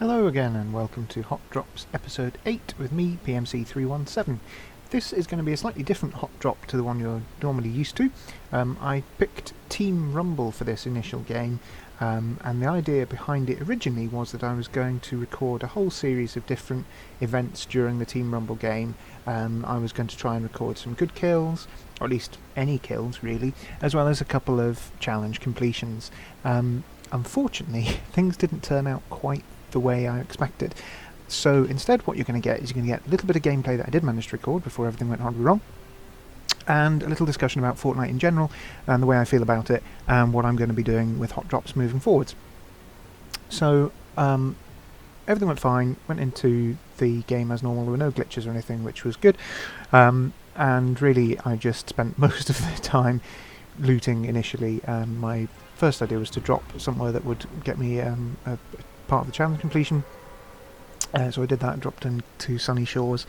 Hello again and welcome to Hot Drops episode 8 with me, PMC317. This is going to be a slightly different hot drop to the one you're normally used to. I picked Team Rumble for this initial game, and the idea behind it originally was that I was going to record a whole series of different events during the Team Rumble game. I was going to try and record some good kills, or at least any kills really, as well as a couple of challenge completions. Unfortunately, things didn't turn out quite the way I expected. So instead what you're going to get is you're going to get a little bit of gameplay that I did manage to record before everything went horribly wrong, and a little discussion about Fortnite in general and the way I feel about it and what I'm going to be doing with Hot Drops moving forwards. So everything went fine, went into the game as normal, there were no glitches or anything, which was good, and really I just spent most of the time looting initially. My first idea was to drop somewhere that would get me a part of the challenge completion, so I did that, dropped into Sunny Shores,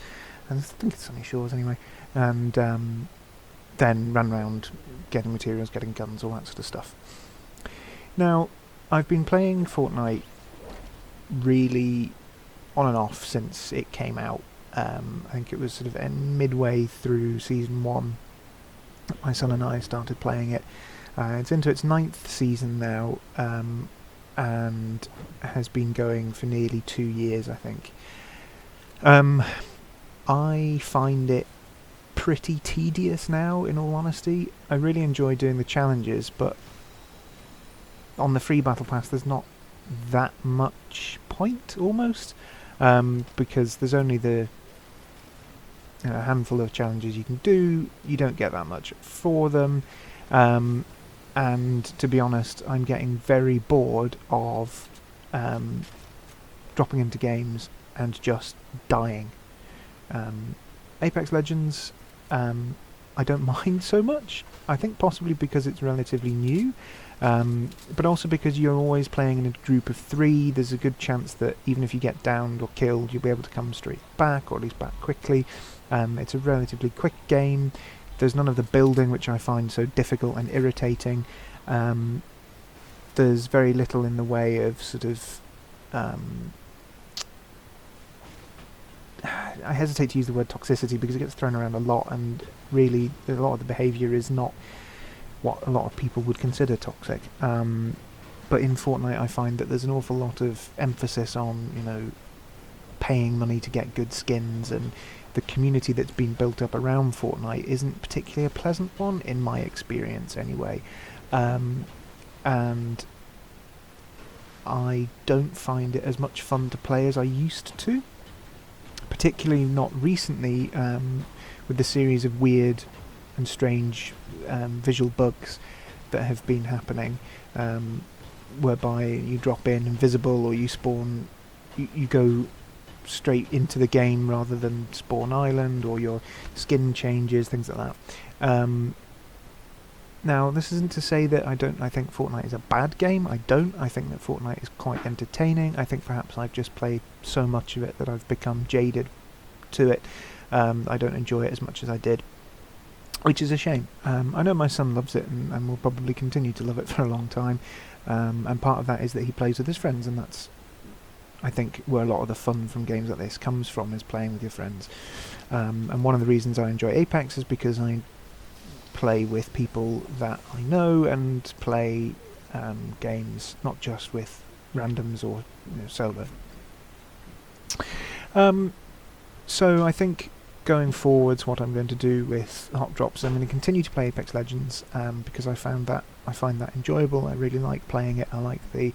and I think it's Sunny Shores anyway, and then ran around getting materials, getting guns, all that sort of stuff. Now, I've been playing Fortnite really on and off since it came out. I think it was sort of midway through Season 1 my son and I started playing it. It's into its 9th season now, and has been going for nearly 2 years, I think. I find it pretty tedious now, in all honesty. I really enjoy doing the challenges, but on the free battle pass there's not that much point, almost, because there's only the handful of challenges you can do. You don't get that much for them, and to be honest, I'm getting very bored of dropping into games and just dying. Apex Legends, I don't mind so much. I think possibly because it's relatively new, but also because you're always playing in a group of 3. There's a good chance that even if you get downed or killed, you'll be able to come straight back, or at least back quickly. It's a relatively quick game. There's none of the building, which I find so difficult and irritating. There's very little in the way of sort of... I hesitate to use the word toxicity because it gets thrown around a lot, and really a lot of the behaviour is not what a lot of people would consider toxic. But in Fortnite I find that there's an awful lot of emphasis on, paying money to get good skins, and the community that's been built up around Fortnite isn't particularly a pleasant one, in my experience anyway. And I don't find it as much fun to play as I used to, particularly not recently, with the series of weird and strange visual bugs that have been happening, whereby you drop in invisible, or you spawn, you go straight into the game rather than spawn island, or your skin changes, things like that. Now, this isn't to say that I think Fortnite is a bad game. I think that Fortnite is quite entertaining. I think perhaps I've just played so much of it that I've become jaded to it. I don't enjoy it as much as I did, which is a shame. I know my son loves it, and will probably continue to love it for a long time, and part of that is that he plays with his friends, and that's, I think, where a lot of the fun from games like this comes from, is playing with your friends. And one of the reasons I enjoy Apex is because I play with people that I know, and play games not just with randoms or solo. So I think going forwards, what I'm going to do with Hot Drops, I'm going to continue to play Apex Legends, because I find that enjoyable. I really like playing it. I like the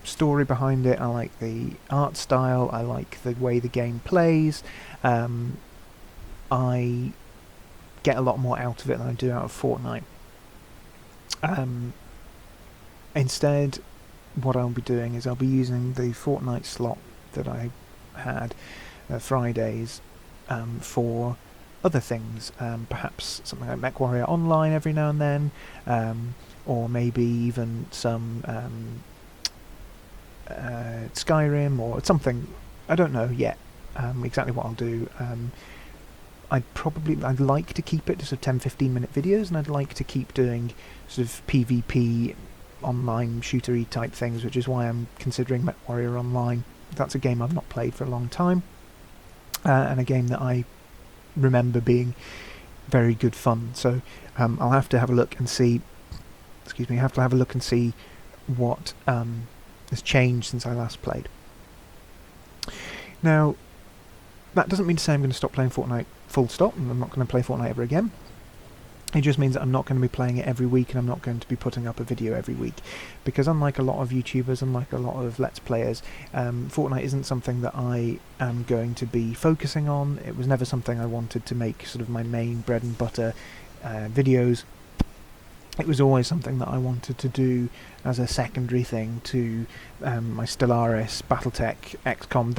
story behind it. I like the art style. I like the way the game plays. I get a lot more out of it than I do out of Fortnite. Instead, what I'll be doing is I'll be using the Fortnite slot that I had Fridays for other things, perhaps something like MechWarrior Online every now and then, or maybe even some Skyrim or something. I don't know yet exactly what I'll do. I'd like to keep it to sort of 10-15 minute videos, and I'd like to keep doing sort of PvP online shootery type things, which is why I'm considering MechWarrior Online. that's a game I've not played for a long time, and a game that I remember being very good fun. So I'll have to have a look and see. Excuse me. I have to have a look and see what has changed since I last played. Now, that doesn't mean to say I'm going to stop playing Fortnite full stop, and I'm not going to play Fortnite ever again. It just means that I'm not going to be playing it every week, and I'm not going to be putting up a video every week. Because unlike a lot of YouTubers, unlike a lot of Let's Players, Fortnite isn't something that I am going to be focusing on. It was never something I wanted to make sort of my main bread and butter videos. It was always something that I wanted to do as a secondary thing to my Stellaris, Battletech, XCOM,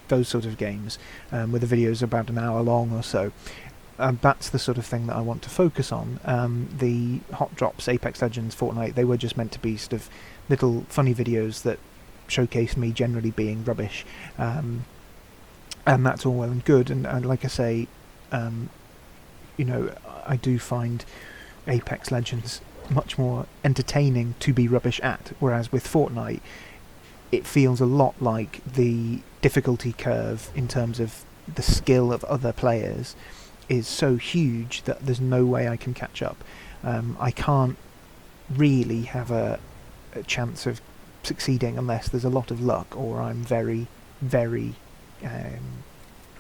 those sort of games, with the videos about an hour long or so. That's the sort of thing that I want to focus on. The Hot Drops, Apex Legends, Fortnite, they were just meant to be sort of little funny videos that showcased me generally being rubbish. And that's all well and good. And like I say, you know, I do find Apex Legends much more entertaining to be rubbish at, whereas with Fortnite it feels a lot like the difficulty curve in terms of the skill of other players is so huge that there's no way I can catch up. I can't really have a chance of succeeding unless there's a lot of luck, or I'm very, very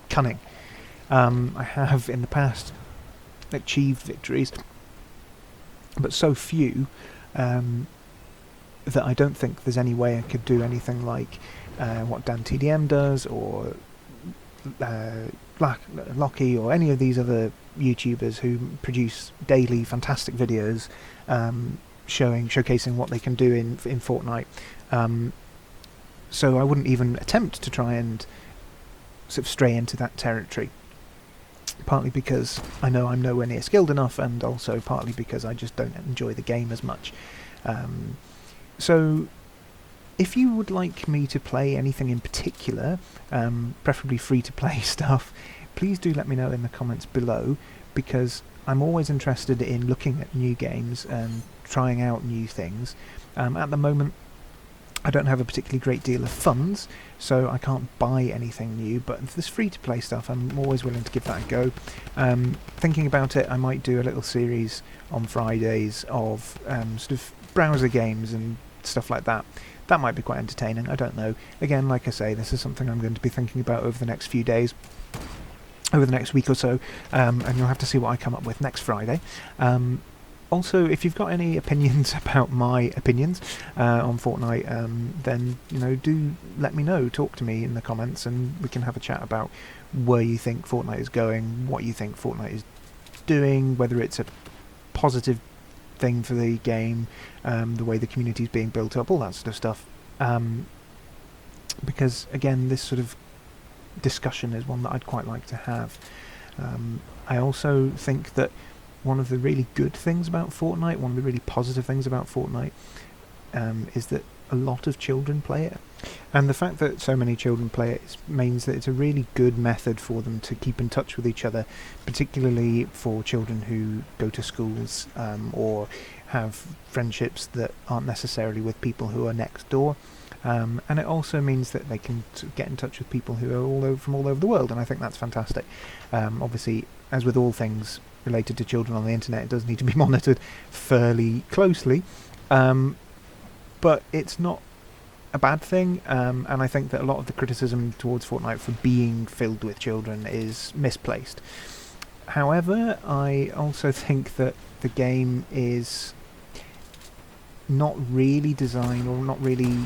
cunning. I have in the past achieved victories, but so few that I don't think there's any way I could do anything like what Dan TDM does, or Lockie, or any of these other YouTubers who produce daily fantastic videos showcasing what they can do in Fortnite. So I wouldn't even attempt to try and sort of stray into that territory. Partly because I know I'm nowhere near skilled enough, and also partly because I just don't enjoy the game as much. So if you would like me to play anything in particular, preferably free-to-play stuff, please do let me know in the comments below, because I'm always interested in looking at new games and trying out new things. At the moment, I don't have a particularly great deal of funds, so I can't buy anything new, but if there's free-to-play stuff, I'm always willing to give that a go. Thinking about it, I might do a little series on Fridays of sort of browser games and stuff like that. That might be quite entertaining, I don't know. Again, like I say, this is something I'm going to be thinking about over the next few days, over the next week or so, and you'll have to see what I come up with next Friday. Also, if you've got any opinions about my opinions on Fortnite, then do let me know. Talk to me in the comments, and we can have a chat about where you think Fortnite is going, what you think Fortnite is doing, whether it's a positive thing for the game, the way the community is being built up, all that sort of stuff. Because again, this sort of discussion is one that I'd quite like to have. I also think that one of the really good things about Fortnite, one of the really positive things about Fortnite, is that a lot of children play it. And the fact that so many children play it means that it's a really good method for them to keep in touch with each other, particularly for children who go to schools or have friendships that aren't necessarily with people who are next door. And it also means that they can get in touch with people who are from all over the world, and I think that's fantastic. Obviously, as with all things related to children on the internet, it does need to be monitored fairly closely, but it's not a bad thing, and I think that a lot of the criticism towards Fortnite for being filled with children is misplaced. However, I also think that the game is not really designed, or not really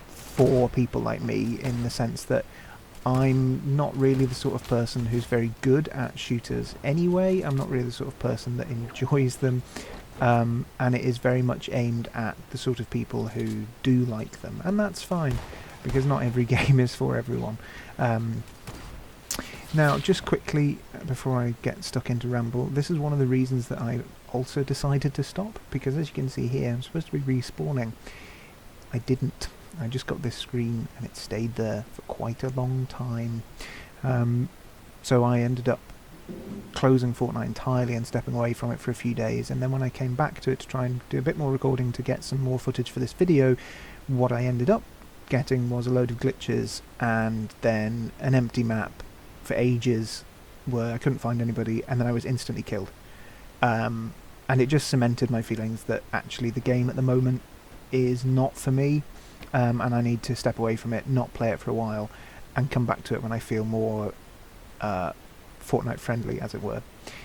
for people like me, in the sense that I'm not really the sort of person who's very good at shooters anyway. I'm not really the sort of person that enjoys them, and it is very much aimed at the sort of people who do like them, and that's fine, because not every game is for everyone. Now, just quickly, before I get stuck into ramble, this is one of the reasons that I also decided to stop, because as you can see here, I'm supposed to be respawning. I didn't. I just got this screen and it stayed there for quite a long time. So I ended up closing Fortnite entirely and stepping away from it for a few days, and then when I came back to it to try and do a bit more recording to get some more footage for this video, what I ended up getting was a load of glitches and then an empty map for ages where I couldn't find anybody, and then I was instantly killed. And it just cemented my feelings that actually the game at the moment is not for me, and I need to step away from it, not play it for a while, and come back to it when I feel more Fortnite friendly, as it were.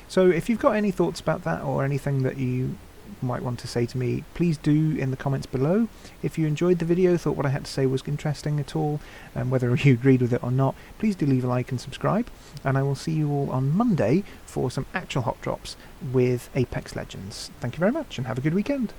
So if you've got any thoughts about that or anything that you might want to say to me, please do in the comments below. If you enjoyed the video, thought what I had to say was interesting at all, and whether you agreed with it or not, please do leave a like and subscribe, and I will see you all on Monday for some actual hot drops with Apex Legends. Thank you very much and have a good weekend.